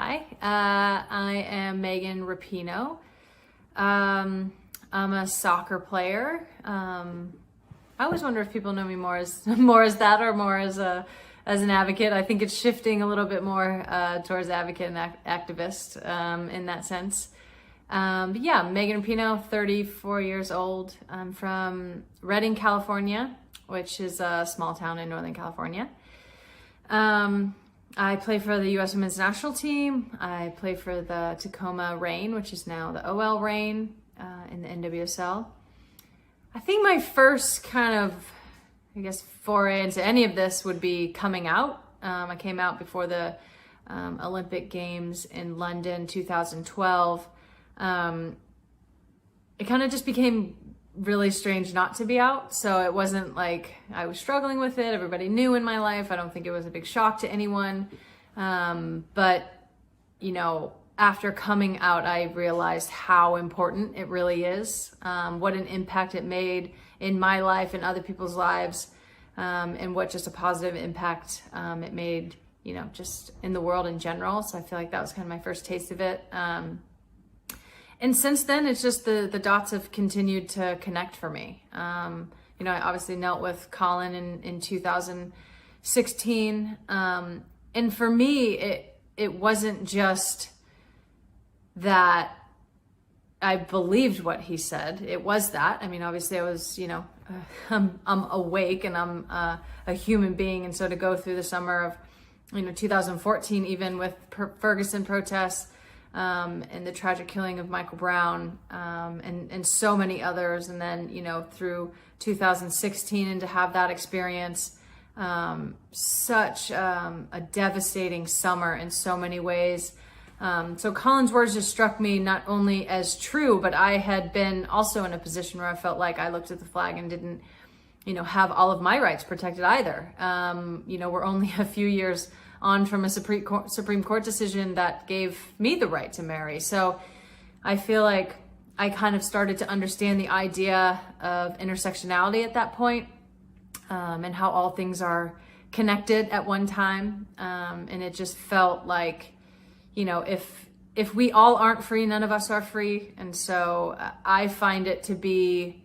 Hi, I am Megan Rapinoe. I'm a soccer player. I always wonder if people know me more as that or more as an advocate. I think it's shifting a little bit more towards advocate and activist in that sense. But yeah, Megan Rapinoe, 34 years old. I'm from Redding, California, which is a small town in Northern California. I play for the U.S. Women's National Team. I play for the Tacoma Reign, which is now the OL Reign in the NWSL. I think my first kind of, foray into any of this would be coming out. I came out before the Olympic Games in London 2012. It kind of just became really strange not to be out. So it wasn't like I was struggling with it. Everybody knew in my life. I don't think it was a big shock to anyone. But, after coming out, I realized how important it really is, what an impact it made in my life and other people's lives, and what just a positive impact it made, just in the world in general. So I feel like that was kind of my first taste of it. And since then, it's just the dots have continued to connect for me. I obviously knelt with Colin in 2016. And for me, it wasn't just that I believed what he said. It was that. I mean, obviously I was, I'm awake and I'm a human being. And so to go through the summer of, 2014, even with Ferguson protests, and the tragic killing of Michael Brown, and so many others. And then, through 2016 and to have that experience, such a devastating summer in so many ways. So Colin's words just struck me not only as true, but I had been also in a position where I felt like I looked at the flag and didn't, have all of my rights protected either. We're only a few years on from a Supreme Court decision that gave me the right to marry. So I feel like I kind of started to understand the idea of intersectionality at that point, and how all things are connected at one time. And it just felt like, if we all aren't free, none of us are free. And so I find it to be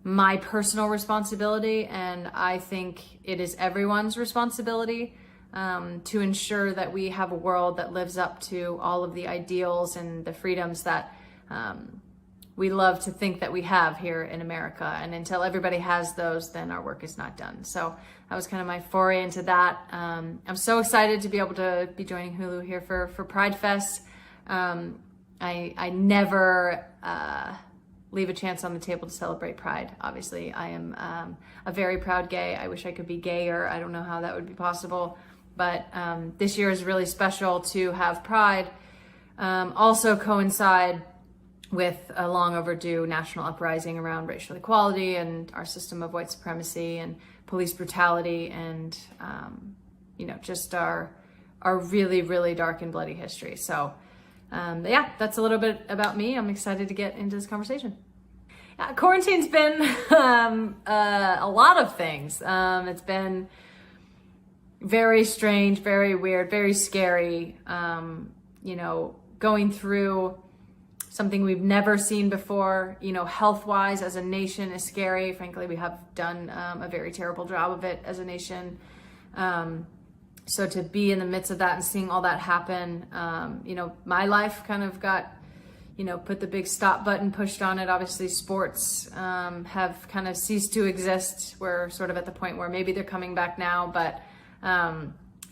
my personal responsibility, and I think it is everyone's responsibility, to ensure that we have a world that lives up to all of the ideals and the freedoms that we love to think that we have here in America. And until everybody has those, then our work is not done. So that was kind of my foray into that. I'm so excited to be able to be joining Hulu here for Pride Fest. I never leave a chance on the table to celebrate Pride. Obviously, I am a very proud gay. I wish I could be gayer. I don't know how that would be possible. But this year is really special to have Pride also coincide with a long overdue national uprising around racial equality and our system of white supremacy and police brutality and, just our really, really dark and bloody history. So that's a little bit about me. I'm excited to get into this conversation. Quarantine's been a lot of things. It's been very strange, very weird, very scary, going through something we've never seen before, health-wise as a nation is scary. Frankly, we have done a very terrible job of it as a nation. So to be in the midst of that and seeing all that happen, my life kind of got, put the big stop button pushed on it. Obviously, sports have kind of ceased to exist. We're sort of at the point where maybe they're coming back now, but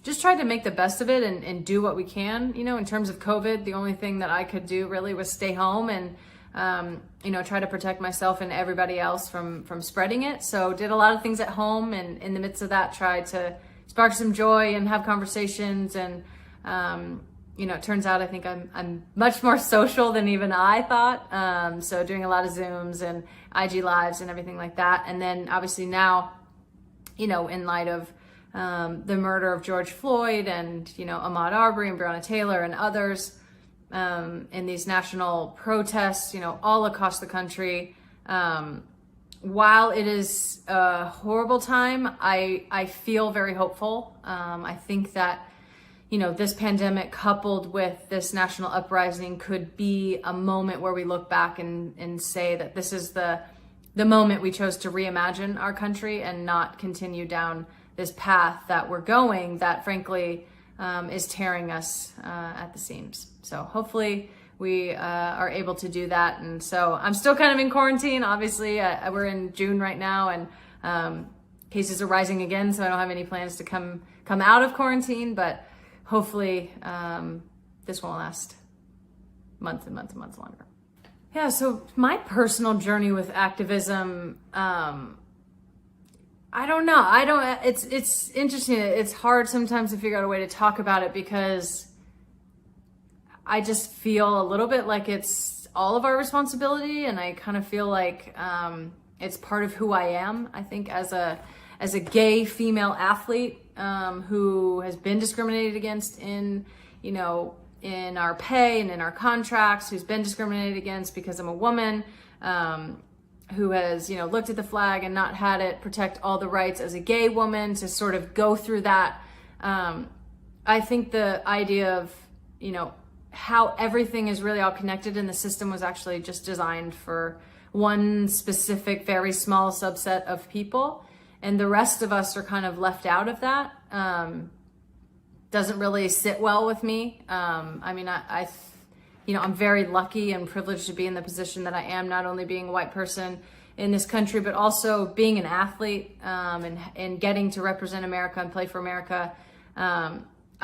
just tried to make the best of it and do what we can. In terms of COVID, the only thing that I could do really was stay home and, try to protect myself and everybody else from spreading it. So did a lot of things at home, and in the midst of that, tried to spark some joy and have conversations. And, it turns out I think I'm much more social than even I thought. So doing a lot of Zooms and IG Lives and everything like that. And then obviously now, in light of the murder of George Floyd and, Ahmaud Arbery and Breonna Taylor and others, in these national protests, all across the country. While it is a horrible time, I feel very hopeful. I think that, this pandemic coupled with this national uprising could be a moment where we look back and say that this is the moment we chose to reimagine our country and not continue down this path that we're going that frankly is tearing us at the seams. So hopefully we are able to do that. And so I'm still kind of in quarantine. Obviously, we're in June right now, and cases are rising again, so I don't have any plans to come out of quarantine, but hopefully this won't last months and months and months longer. Yeah, so my personal journey with activism, I don't know. It's interesting. It's hard sometimes to figure out a way to talk about it because I just feel a little bit like it's all of our responsibility, and I kind of feel like it's part of who I am. I think as a gay female athlete who has been discriminated against in our pay and in our contracts, who's been discriminated against because I'm a woman, who has, looked at the flag and not had it protect all the rights as a gay woman to sort of go through that. I think the idea of, how everything is really all connected and the system was actually just designed for one specific, very small subset of people. And the rest of us are kind of left out of that. Doesn't really sit well with me. I'm very lucky and privileged to be in the position that I am, not only being a white person in this country, but also being an athlete and getting to represent America and play for America.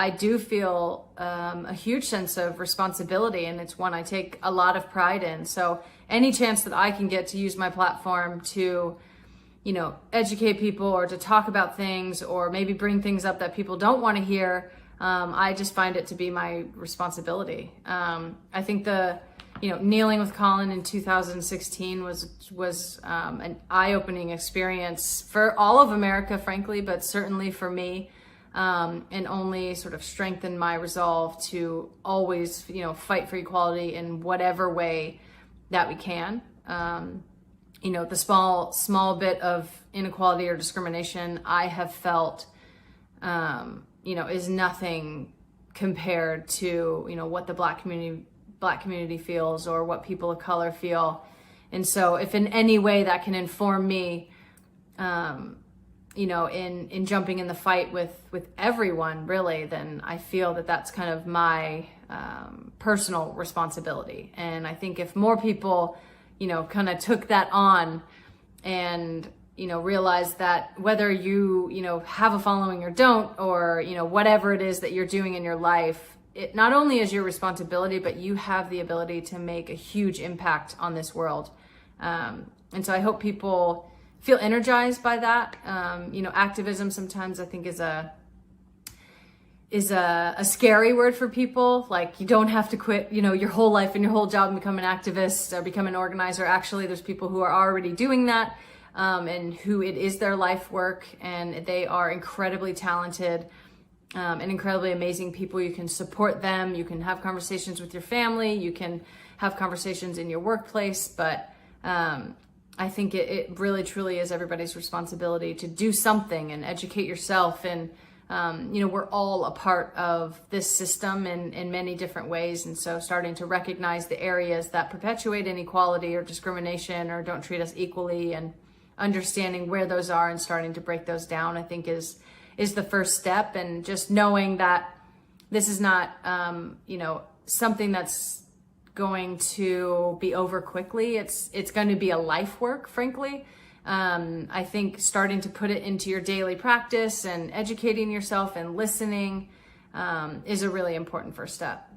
I do feel a huge sense of responsibility, and it's one I take a lot of pride in. So any chance that I can get to use my platform to educate people or to talk about things or maybe bring things up that people don't want to hear, I just find it to be my responsibility. I think kneeling with Colin in 2016 was an eye-opening experience for all of America, frankly, but certainly for me, and only sort of strengthened my resolve to always, fight for equality in whatever way that we can. The small bit of inequality or discrimination I have felt, is nothing compared to, what the Black community feels or what people of color feel. And so if in any way that can inform me, in jumping in the fight with everyone really, then I feel that that's kind of my personal responsibility. And I think if more people kind of took that on and, realized that whether you, have a following or don't, or, whatever it is that you're doing in your life, it not only is your responsibility, but you have the ability to make a huge impact on this world. And so I hope people feel energized by that. Activism sometimes I think is a scary word for people. Like, you don't have to quit, your whole life and your whole job and become an activist or become an organizer. Actually, there's people who are already doing that, and who it is their life work, and they are incredibly talented, and incredibly amazing people. You can support them. You can have conversations with your family. You can have conversations in your workplace, but, I think it really truly is everybody's responsibility to do something and educate yourself. And, we're all a part of this system in many different ways. And so starting to recognize the areas that perpetuate inequality or discrimination or don't treat us equally, and understanding where those are and starting to break those down, I think is the first step. And just knowing that this is not, something that's going to be over quickly. It's going to be a life work, frankly. I think starting to put it into your daily practice and educating yourself and listening is a really important first step.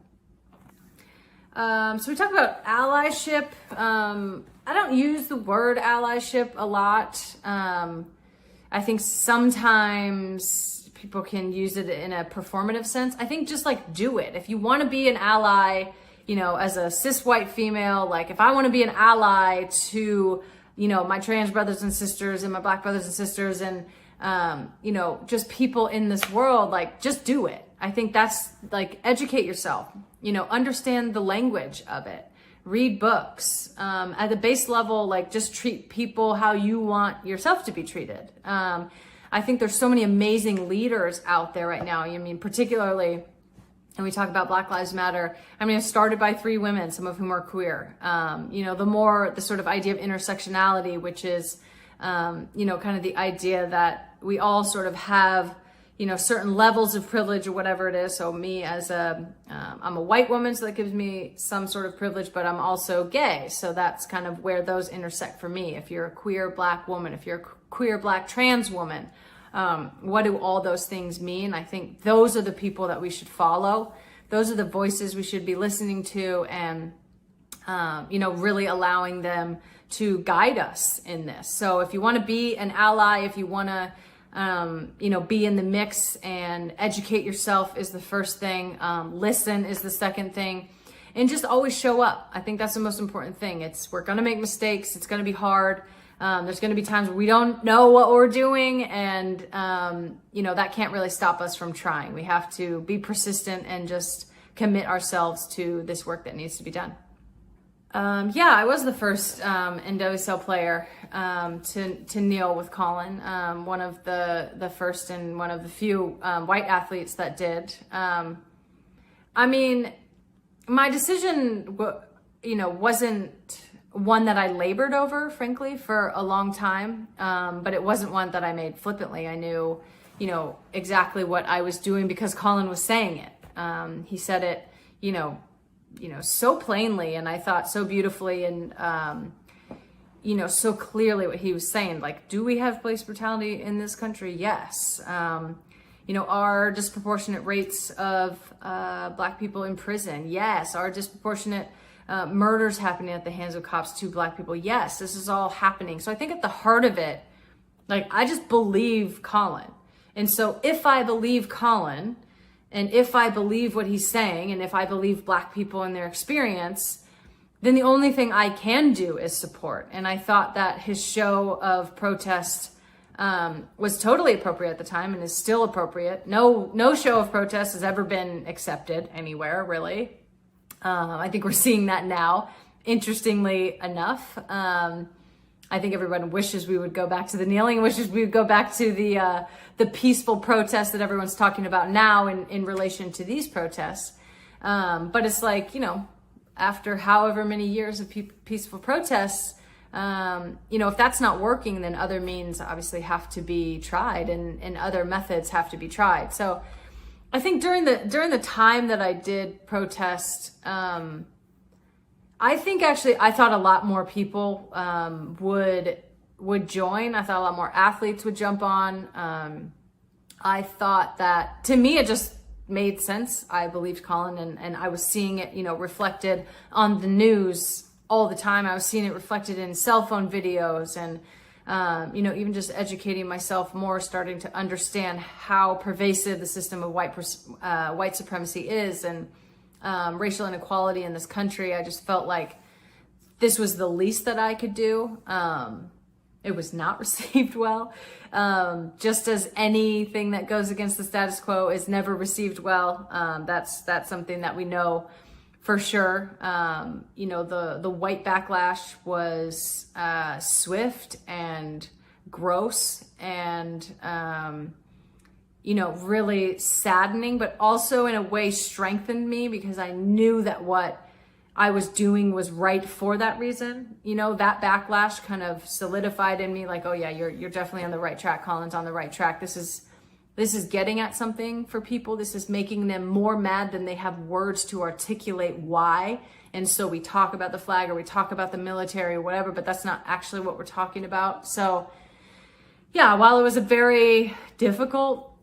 So we talk about allyship. I don't use the word allyship a lot. I think sometimes people can use it in a performative sense. I think just do it. If you want to be an ally, as a cis white female, if I want to be an ally to, my trans brothers and sisters and my Black brothers and sisters and, just people in this world, just do it. I think that's educate yourself, understand the language of it, read books, at the base level, just treat people how you want yourself to be treated. I think there's so many amazing leaders out there right now. Particularly and we talk about Black Lives Matter, I mean, it started by 3 women, some of whom are queer. The sort of idea of intersectionality, which is, kind of the idea that we all sort of have, certain levels of privilege or whatever it is. So me as I'm a white woman, so that gives me some sort of privilege, but I'm also gay. So that's kind of where those intersect for me. If you're a queer Black woman, if you're a queer Black trans woman, what do all those things mean? I think those are the people that we should follow. Those are the voices we should be listening to, and, really allowing them to guide us in this. So if you want to be an ally, if you want to, be in the mix, and educate yourself is the first thing. Listen is the second thing, and just always show up. I think that's the most important thing. We're going to make mistakes. It's going to be hard. There's going to be times where we don't know what we're doing, and, that can't really stop us from trying. We have to be persistent and just commit ourselves to this work that needs to be done. I was the first NWSL player to kneel with Colin, one of the first and one of the few white athletes that did. My decision, wasn't one that I labored over, frankly, for a long time, but it wasn't one that I made flippantly. I knew, exactly what I was doing because Colin was saying it. He said it, so plainly, and I thought so beautifully, and, so clearly what he was saying. Like, do we have police brutality in this country? Yes. Are disproportionate rates of Black people in prison? Yes. Are disproportionate murders happening at the hands of cops to Black people? Yes. This is all happening. So I think at the heart of it, I just believe Colin. And so if I believe Colin, and if I believe what he's saying, and if I believe Black people and their experience, then the only thing I can do is support. And I thought that his show of protest was totally appropriate at the time, and is still appropriate. No show of protest has ever been accepted anywhere, really. I think we're seeing that now, interestingly enough. I think everyone wishes we would go back to the kneeling, wishes we would go back to the peaceful protests that everyone's talking about now in relation to these protests. But it's after however many years of peaceful protests, if that's not working, then other means obviously have to be tried, and other methods have to be tried. So I think during the time that I did protest, I think actually I thought a lot more people would join. I thought a lot more athletes would jump on. I thought that, to me, it just made sense. I believed Colin, and I was seeing it, reflected on the news all the time. I was seeing it reflected in cell phone videos, and even just educating myself more, starting to understand how pervasive the system of white supremacy is, and racial inequality in this country. I just felt like this was the least that I could do. It was not received well, just as anything that goes against the status quo is never received well. That's something that we know for sure. The white backlash was swift and gross, and really saddening, but also in a way strengthened me, because I knew that what I was doing was right for that reason. That backlash kind of solidified in me, like, oh yeah, you're definitely on the right track. Colin's on the right track. This is getting at something for people. This is making them more mad than they have words to articulate why. And so we talk about the flag, or we talk about the military or whatever, but that's not actually what we're talking about. So yeah, while it was a very difficult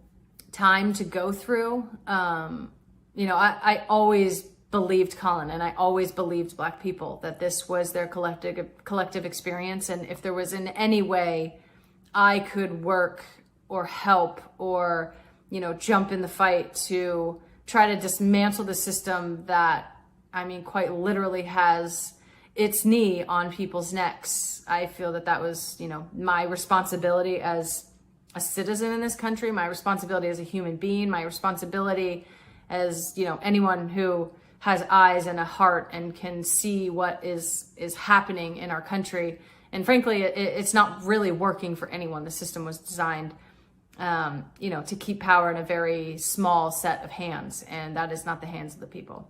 time to go through, I always believed Colin, and I always believed Black people, that this was their collective experience. And if there was in any way I could work or help or, jump in the fight to try to dismantle the system that, quite literally has its knee on people's necks, I feel that was, my responsibility as a citizen in this country, my responsibility as a human being, my responsibility as, anyone who has eyes and a heart and can see what is happening in our country. And frankly, it's not really working for anyone. The system was designed to keep power in a very small set of hands, and that is not the hands of the people.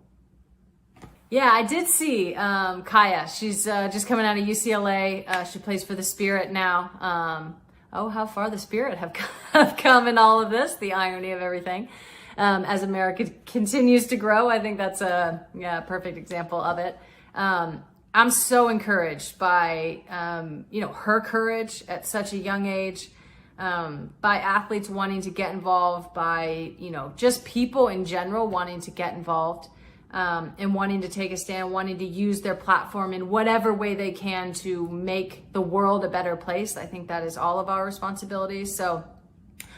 Yeah, I did see Kaya. She's just coming out of UCLA. She plays for the Spirit now. Oh, how far the Spirit have come in all of this, the irony of everything. As America continues to grow, I think that's a perfect example of it. I'm so encouraged by, her courage at such a young age, by athletes wanting to get involved, by, just people in general wanting to get involved, and wanting to take a stand, wanting to use their platform in whatever way they can to make the world a better place. I think that is all of our responsibilities. So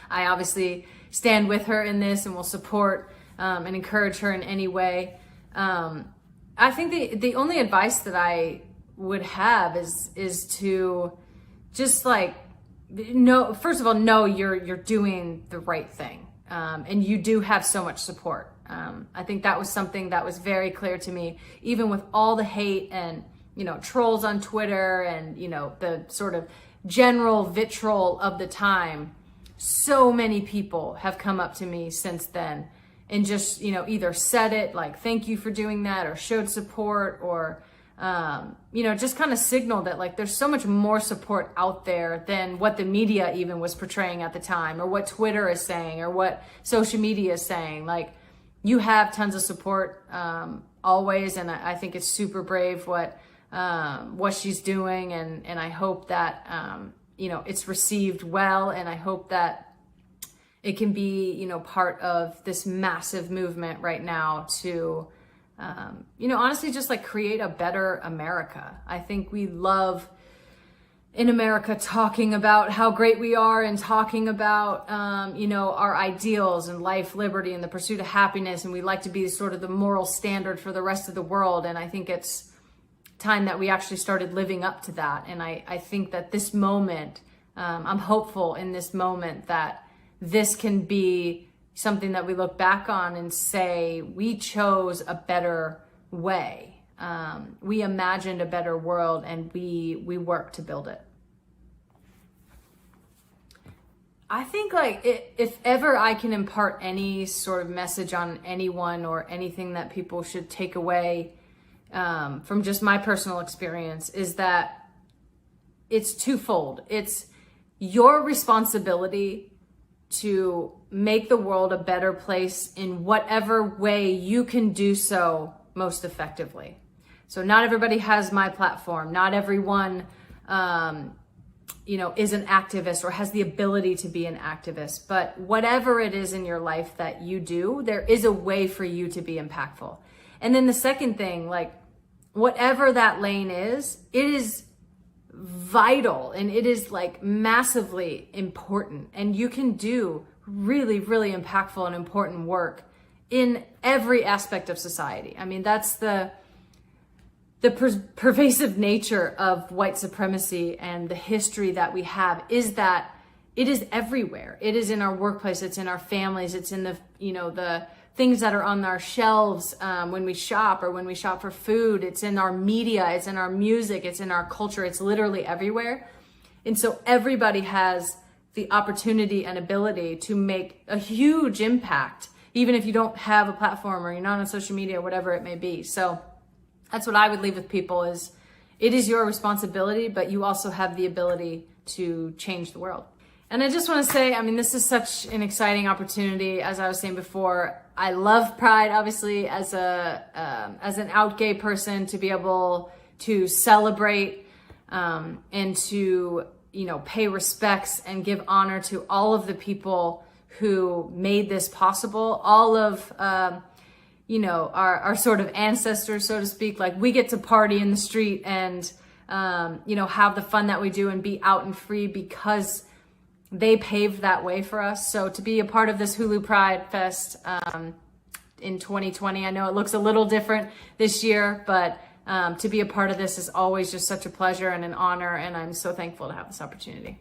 I obviously stand with her in this and will support and encourage her in any way. I think the only advice that I would have is to just first of all, know you're doing the right thing. And you do have so much support. I think that was something that was very clear to me, even with all the hate and, trolls on Twitter and, the sort of general vitriol of the time. So many people have come up to me since then and just, either said it like, thank you for doing that, or showed support, or, just kind of signaled that there's so much more support out there than what the media even was portraying at the time, or what Twitter is saying, or what social media is saying. You have tons of support always, and I think it's super brave what she's doing, and I hope that it's received well, and I hope that it can be part of this massive movement right now to honestly just create a better America. I think we love in America talking about how great we are and talking about, our ideals and life, liberty, and the pursuit of happiness. And we like to be sort of the moral standard for the rest of the world. And I think it's time that we actually started living up to that. And I think that this moment, I'm hopeful in this moment that this can be something that we look back on and say, we chose a better way. We imagined a better world, and we worked to build it. I think if ever I can impart any sort of message on anyone or anything that people should take away from just my personal experience, is that it's twofold. It's your responsibility to make the world a better place in whatever way you can do so most effectively. So not everybody has my platform. Not everyone, is an activist or has the ability to be an activist. But whatever it is in your life that you do, there is a way for you to be impactful. And then the second thing, whatever that lane is, it is vital, and it is massively important. And you can do really, really impactful and important work in every aspect of society. I mean, that's the pervasive nature of white supremacy and the history that we have, is that it is everywhere. It is in our workplace. It's in our families. It's in the things that are on our shelves when we shop, or when we shop for food. It's in our media. It's in our music. It's in our culture. It's literally everywhere. And so everybody has the opportunity and ability to make a huge impact, even if you don't have a platform or you're not on social media, whatever it may be. So that's what I would leave with people, is it is your responsibility, but you also have the ability to change the world. And I just want to say, this is such an exciting opportunity. As I was saying before, I love Pride, obviously, as an out gay person, to be able to celebrate and to, pay respects and give honor to all of the people who made this possible. All of, our sort of ancestors, so to speak. We get to party in the street and, have the fun that we do and be out and free because they paved that way for us. So to be a part of this Hulu Pride Fest in 2020, I know it looks a little different this year, but to be a part of this is always just such a pleasure and an honor, and I'm so thankful to have this opportunity.